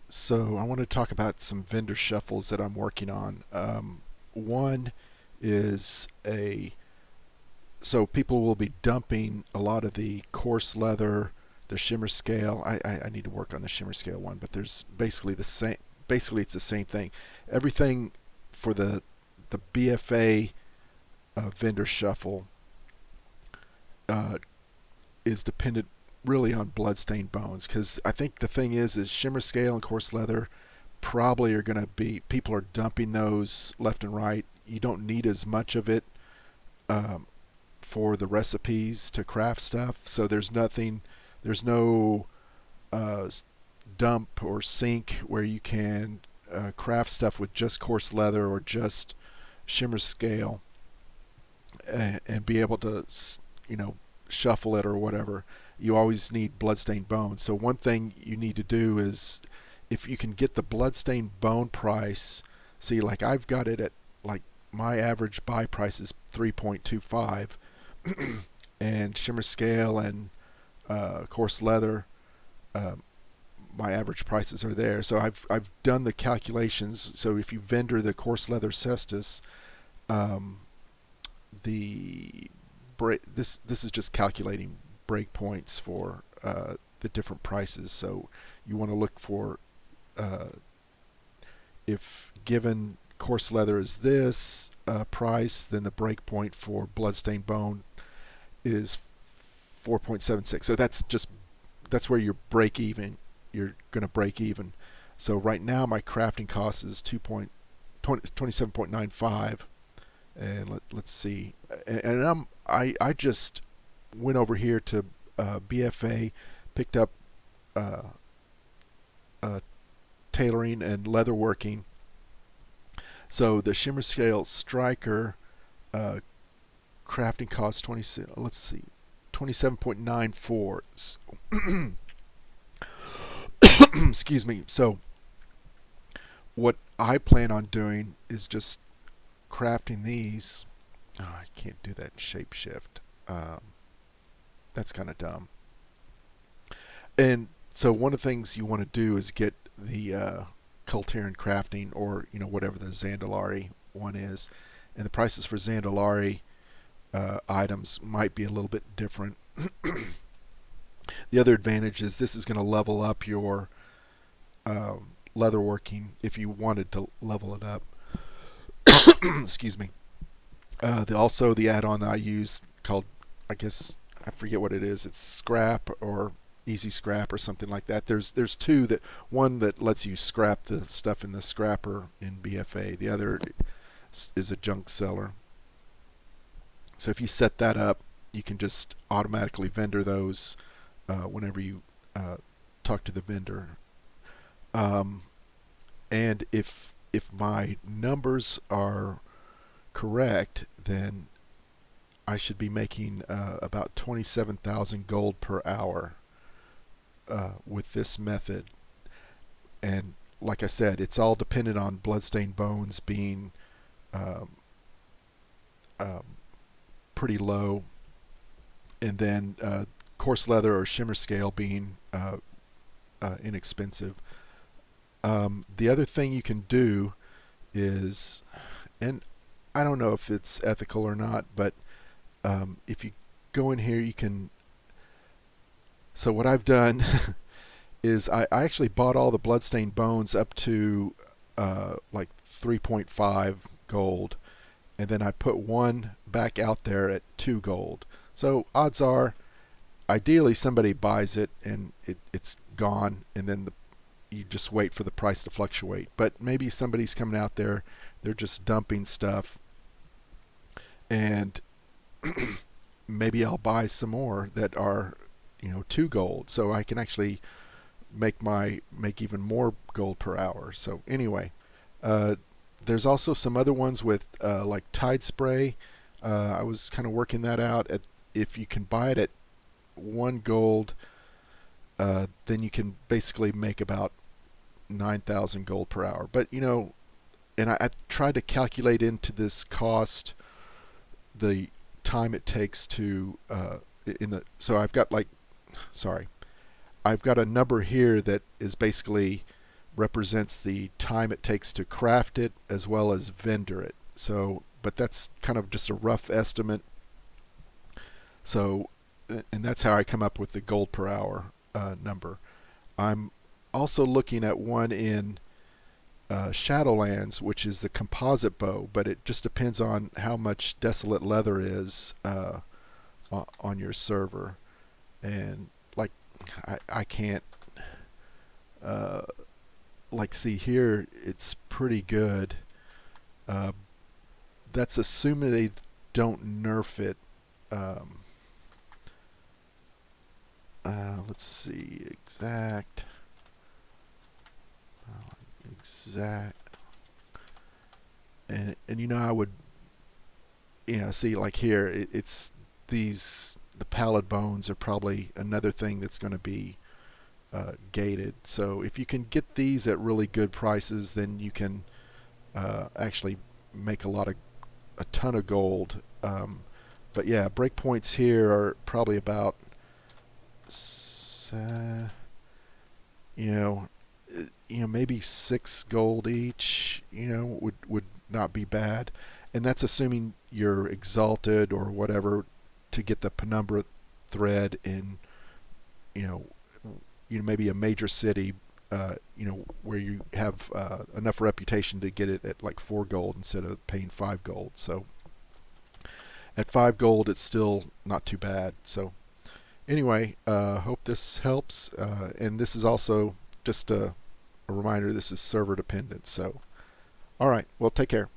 So I want to talk about some vendor shuffles that I'm working on. One is so people will be dumping a lot of the coarse leather, the shimmer scale. I need to work on the shimmer scale one, but there's basically the same. Basically, it's the same thing. Everything for the BFA vendor shuffle uh, is dependent really on bloodstained bones, because I think the thing is shimmer scale and coarse leather probably are going to be, people are dumping those left and right. You don't need as much of it um, for the recipes to craft stuff. So there's no uh, dump or sink where you can craft stuff with just coarse leather or just shimmer scale and be able to, you know, shuffle it or whatever. You always need bloodstained bone. So one thing you need to do is, if you can get the bloodstained bone price, see, like I've got it at, like, my average buy price is 3.25, and shimmer scale and coarse leather, uh, my average prices are there. So I've done the calculations. So if you vendor the coarse leather cestus, um, the this is just calculating breakpoints for the different prices. So you want to look for, uh, if given coarse leather is this price, then the breakpoint for bloodstained bone is 4.76. So that's where you're break even. You're going to break even. So right now my crafting cost is 27.95, and let's see. And I just went over here to BFA, picked up uh, uh, tailoring and leatherworking. So the shimmer scale striker uh, crafting cost 20. Let's see, 27.94. Excuse me. So what I plan on doing is just crafting these. Oh, I can't do that in shapeshift. Um, that's kind of dumb. And so one of the things you want to do is get the Kulturian crafting, or whatever the Zandalari one is, and the prices for Zandalari items might be a little bit different. The other advantage is this is going to level up your leatherworking if you wanted to level it up. Excuse me. Also, the add-on I use called, I guess I forget what it is. It's Scrap or Easy Scrap or something like that. There's two, that one that lets you scrap the stuff in the scrapper in BFA. The other is a junk seller. So if you set that up, you can just automatically vendor those whenever you talk to the vendor. Um, and if my numbers are correct, then I should be making about 27,000 gold per hour with this method. And like I said, it's all dependent on bloodstained bones being um, um, pretty low, and then coarse leather or shimmer scale being inexpensive. The other thing you can do is, and I don't know if it's ethical or not, but if you go in here, you can. So what I've done is I actually bought all the bloodstained bones up to like 3.5 gold, and then I put one back out there at 2 gold. So odds are, ideally somebody buys it and it's gone, and then you just wait for the price to fluctuate. But maybe somebody's coming out there, they're just dumping stuff, and maybe I'll buy some more that are 2 gold, so I can actually make even more gold per hour. So anyway, uh, there's also some other ones with like Tide Spray. I was kind of working that out. If you can buy it at 1 gold, then you can basically make about 9,000 gold per hour. But and I tried to calculate into this cost the time it takes to so I've got a number here that is basically represents the time it takes to craft it as well as vendor it. So, but that's kind of just a rough estimate. So, and that's how I come up with the gold per hour number. I'm also looking at one in Shadowlands, which is the composite bow, but it just depends on how much desolate leather is on your server. And like, I can't like see here, it's pretty good. Uh, that's assuming they don't nerf it. Um, let's see, exact, and you know I would, see like here it's these the pallid bones are probably another thing that's going to be gated. So if you can get these at really good prices, then you can actually make a ton of gold. But yeah, breakpoints here are probably about uh, you know maybe 6 gold each. Would not be bad, and that's assuming you're exalted or whatever to get the penumbra thread in you know maybe a major city, where you have enough reputation to get it at like 4 gold instead of paying 5 gold. So at 5 gold, it's still not too bad. So anyway, hope this helps. And this is also just a reminder, this is server dependent. So, all right, well, take care.